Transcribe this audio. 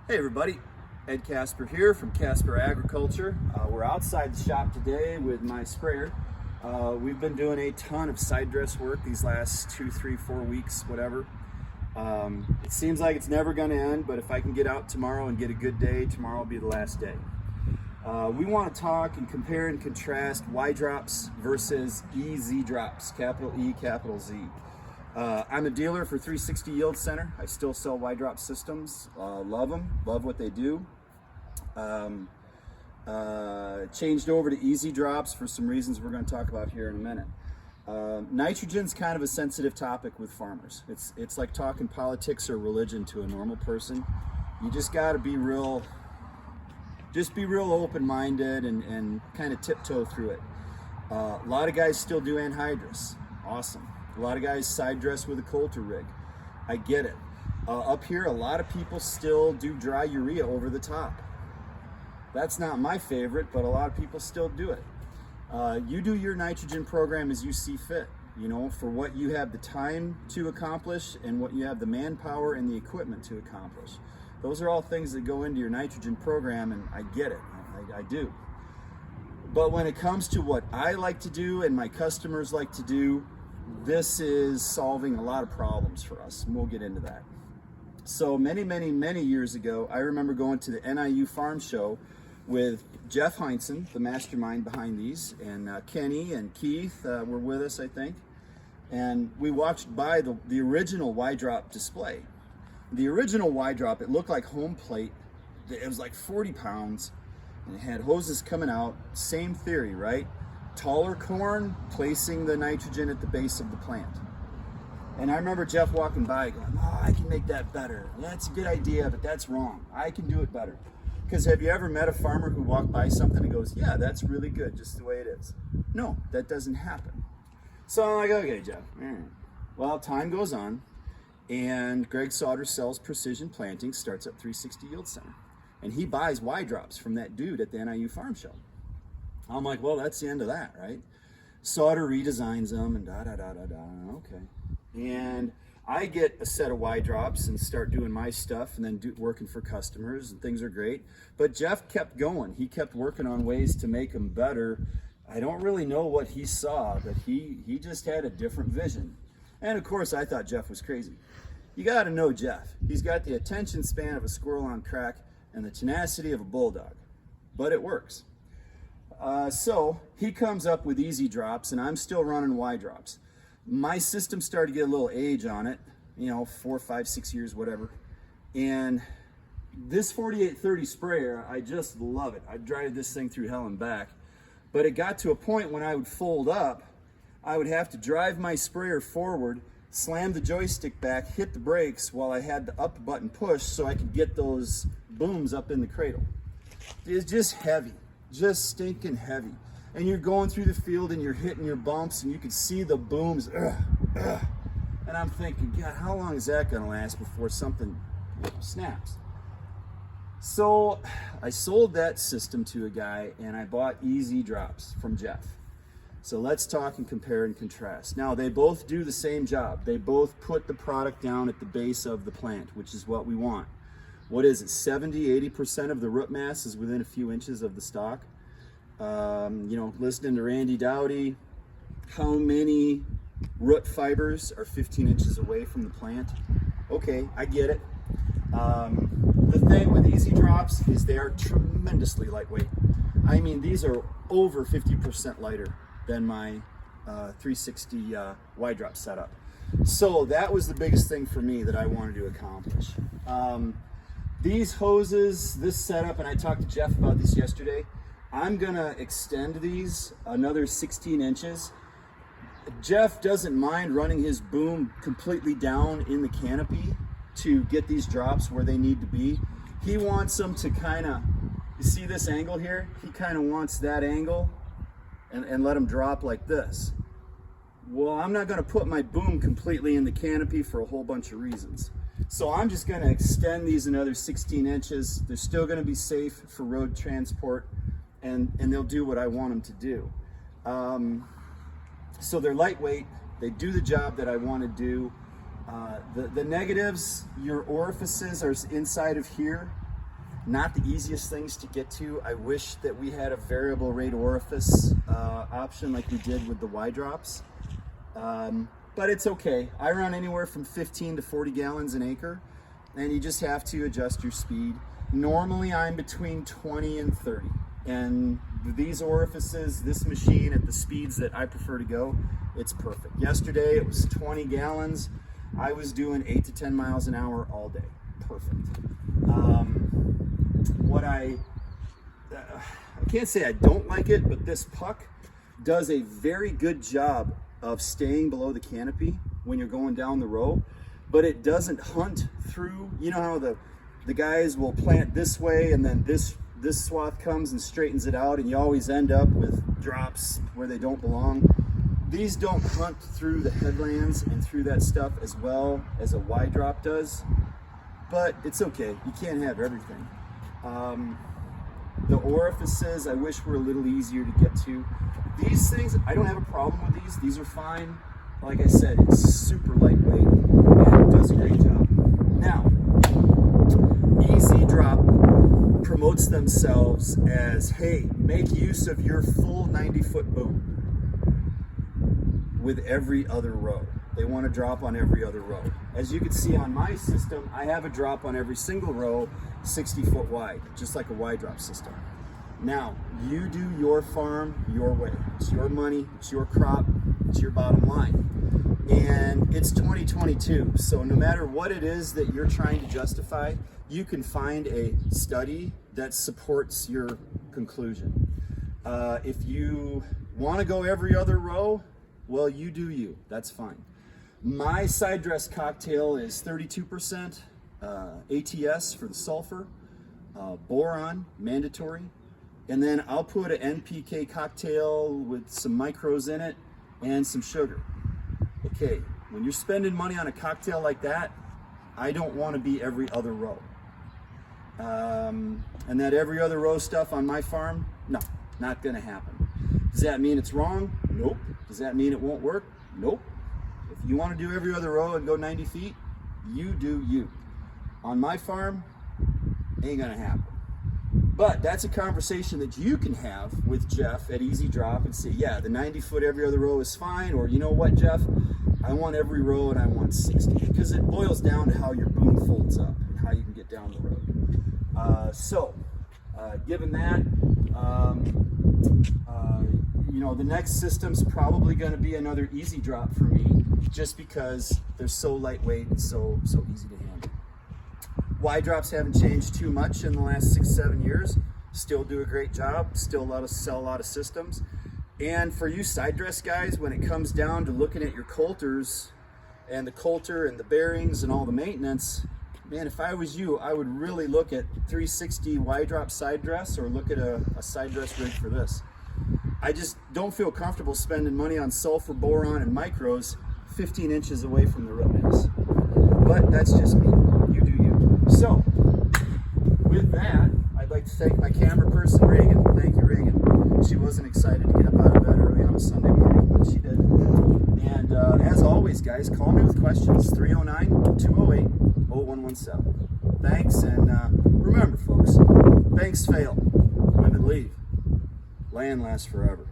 Hey everybody, Ed Casper here from Casper Agriculture. We're outside the shop today with my sprayer. We've been doing a ton of side dress work these last 2, 3, 4 weeks, whatever. It seems like it's never going to end, but if I can get out tomorrow and get a good day, tomorrow will be the last day. We want to talk and compare and contrast Y drops versus EZ drops, capital E, capital Z. I'm a dealer for 360 Yield Center. I still sell Y drop systems. Love them, love what they do. Changed over to EZ drops for some reasons we're going to talk about here in a minute. Nitrogen's kind of a sensitive topic with farmers. It's like talking politics or religion to a normal person. You just got to be real open-minded and kind of tiptoe through it. A lot of guys still do anhydrous. Awesome. A lot of guys side dress with a Coulter rig. I get it. Up here, a lot of people still do dry urea over the top. That's not my favorite, but a lot of people still do it. You do your nitrogen program as you see fit, you know, for what you have the time to accomplish and what you have the manpower and the equipment to accomplish. Those are all things that go into your nitrogen program, and I get it. I do. But when it comes to what I like to do and my customers like to do, this is solving a lot of problems for us, and we'll get into that. So many years ago, I remember going to the NIU Farm Show with Jeff Heinzen, the mastermind behind these, and Kenny and Keith were with us, I think. And we watched by the original Y drop display. The original Y drop, it looked like home plate. It was like 40 pounds, and it had hoses coming out. Same theory, right? Taller corn, placing the nitrogen at the base of the plant. And I remember Jeff walking by going, oh, I can make that better. That's a good idea, but that's wrong. I can do it better. Because have you ever met a farmer who walked by something and goes, yeah, that's really good, just the way it is? No, that doesn't happen. So I'm like, okay, Jeff. Well, time goes on, and Greg Sauter sells Precision Planting, starts up 360 Yield Center. And he buys Y drops from that dude at the NIU Farm Show. I'm like, well, that's the end of that, right? Sauter redesigns them and okay. And I get a set of Y drops and start doing my stuff and then working for customers, and things are great. But Jeff kept going. He kept working on ways to make them better. I don't really know what he saw, but he just had a different vision. And of course, I thought Jeff was crazy. You got to know Jeff. He's got the attention span of a squirrel on crack and the tenacity of a bulldog, but it works. So he comes up with EZ drops, and I'm still running Y drops. My system started to get a little age on it, 4, 5, 6 years, whatever. And this 4830 sprayer, I just love it. I've driven this thing through hell and back. But it got to a point when I would fold up, I would have to drive my sprayer forward, slam the joystick back, hit the brakes while I had the up button pushed so I could get those booms up in the cradle. It's just heavy. Just stinking heavy. And you're going through the field and you're hitting your bumps and you can see the booms. And I'm thinking, God, how long is that going to last before something snaps? So I sold that system to a guy and I bought EZ drops from Jeff. So let's talk and compare and contrast. Now, they both do the same job. They both put the product down at the base of the plant, which is what we want. What is it, 70–80% of the root mass is within a few inches of the stalk. Listening to Randy Dowdy, how many root fibers are 15 inches away from the plant? Okay, I get it. The thing with EZ drops is they are tremendously lightweight. I mean, these are over 50% lighter than my 360 Y drop setup. So that was the biggest thing for me that I wanted to accomplish. These hoses, this setup, and I talked to Jeff about this yesterday, I'm gonna extend these another 16 inches. Jeff doesn't mind running his boom completely down in the canopy to get these drops where they need to be. He wants them to you see this angle here? He kind of wants that angle and let them drop like this. Well, I'm not gonna put my boom completely in the canopy for a whole bunch of reasons. So I'm just gonna extend these another 16 inches. They're still gonna be safe for road transport, and they'll do what I want them to do. So they're lightweight, they do the job that I want to do. The negatives, your orifices are inside of here. not the easiest things to get to. I wish that we had a variable rate orifice option like we did with the Y-drops. But it's okay. I run anywhere from 15 to 40 gallons an acre, and you just have to adjust your speed. Normally I'm between 20 and 30. And these orifices, this machine at the speeds that I prefer to go, it's perfect. Yesterday it was 20 gallons. I was doing 8 to 10 miles an hour all day. Perfect. I can't say I don't like it, but this puck does a very good job of staying below the canopy when you're going down the row, but it doesn't hunt through. You know how the guys will plant this way and then this swath comes and straightens it out, and you always end up with drops where they don't belong. These don't hunt through the headlands and through that stuff as well as a Y-drop does, but it's okay. You can't have everything. The orifices, I wish were a little easier to get to. These things, I don't have a problem with these. These are fine. Like I said, it's super lightweight and it does a great job. Now, Easy Drop promotes themselves as, hey, make use of your full 90-foot boom with every other row. They want to drop on every other row. As you can see on my system, I have a drop on every single row 60 foot wide, just like a Y-drop system. Now, you do your farm your way. It's your money, it's your crop, it's your bottom line. And it's 2022, so no matter what it is that you're trying to justify, you can find a study that supports your conclusion. If you want to go every other row, well, you do you. That's fine. My side dress cocktail is 32% ATS for the sulfur, boron, mandatory, and then I'll put an NPK cocktail with some micros in it and some sugar. Okay, when you're spending money on a cocktail like that, I don't want to be every other row. And that every other row stuff on my farm, no, not going to happen. Does that mean it's wrong? Nope. Does that mean it won't work? Nope. If you want to do every other row and go 90 feet, you do you. On my farm, ain't going to happen. But that's a conversation that you can have with Jeff at Easy Drop and say, yeah, the 90 foot every other row is fine, or you know what, Jeff, I want every row and I want 60, because it boils down to how your boom folds up and how you can get down the road. Given that, the next system's probably going to be another Easy Drop for me, just because they're so lightweight and so easy to handle. Y-drops haven't changed too much in the last 6-7 years. Still do a great job. Still sell a lot of systems. And for you side dress guys, when it comes down to looking at your coulters and the coulter and the bearings and all the maintenance, man, if I was you, I would really look at 360 Y-drop side dress, or look at a side dress rig for this. I just don't feel comfortable spending money on sulfur, boron, and micros 15 inches away from the root mass. But that's just me. You do you. So, with that, I'd like to thank my camera person, Reagan. Thank you, Reagan. She wasn't excited to get up out of bed early on a Sunday morning, but she did. And as always, guys, call me with questions, 309-208-0117. Thanks, and remember, folks, banks fail, women leave. Land lasts forever.